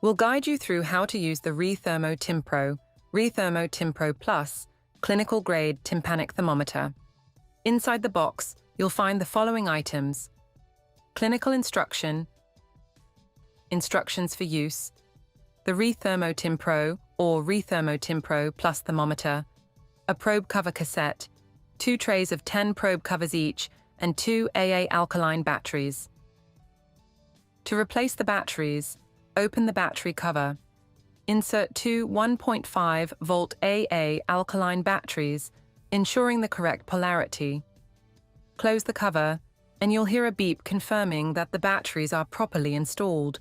We'll guide you through how to use the Riester TymPRO Plus clinical grade tympanic thermometer. Inside the box, you'll find the following items: clinical instruction, instructions for use, the Riester TymPRO or Riester TymPRO Plus thermometer, a probe cover cassette, 2 trays of 10 probe covers each, and 2 AA alkaline batteries. To replace the batteries, open the battery cover. Insert 2 1.5-volt AA alkaline batteries, ensuring the correct polarity. Close the cover, and you'll hear a beep confirming that the batteries are properly installed.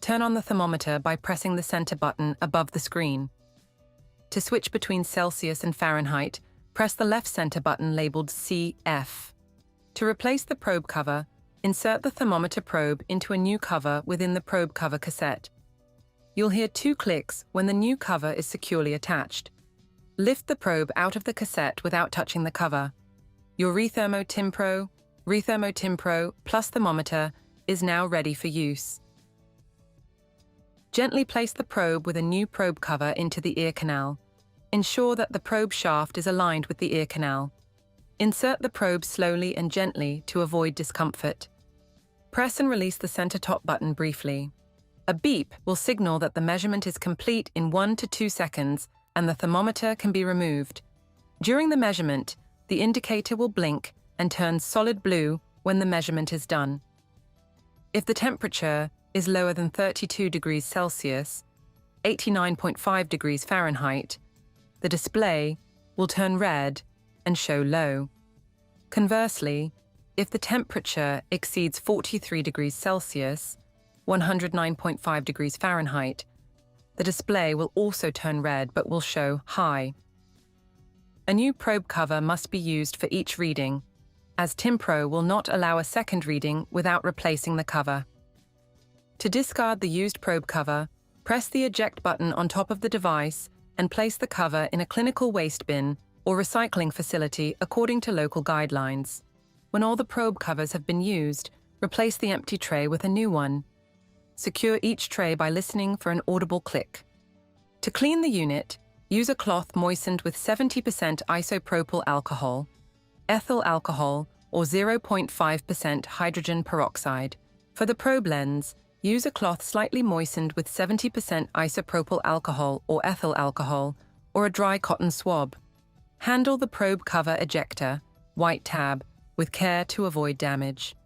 Turn on the thermometer by pressing the center button above the screen. To switch between Celsius and Fahrenheit, press the left center button labeled CF. To replace the probe cover, insert the thermometer probe into a new cover within the probe cover cassette. You'll hear 2 clicks when the new cover is securely attached. Lift the probe out of the cassette without touching the cover. Your Riester TymPRO Plus thermometer is now ready for use. Gently place the probe with a new probe cover into the ear canal. Ensure that the probe shaft is aligned with the ear canal. Insert the probe slowly and gently to avoid discomfort. Press and release the center top button briefly. A beep will signal that the measurement is complete in 1 to 2 seconds and the thermometer can be removed. During the measurement, the indicator will blink and turn solid blue when the measurement is done. If the temperature is lower than 32 degrees Celsius, 89.5 degrees Fahrenheit, the display will turn red and show low. Conversely, if the temperature exceeds 43 degrees Celsius, 109.5 degrees Fahrenheit, the display will also turn red but will show high. A new probe cover must be used for each reading, as TymPRO will not allow a second reading without replacing the cover. To discard the used probe cover, press the eject button on top of the device and place the cover in a clinical waste bin or recycling facility according to local guidelines. When all the probe covers have been used, replace the empty tray with a new one. Secure each tray by listening for an audible click. To clean the unit, use a cloth moistened with 70% isopropyl alcohol, ethyl alcohol, or 0.5% hydrogen peroxide. For the probe lens, use a cloth slightly moistened with 70% isopropyl alcohol or ethyl alcohol, or a dry cotton swab. Handle the probe cover ejector, white tab, with care to avoid damage.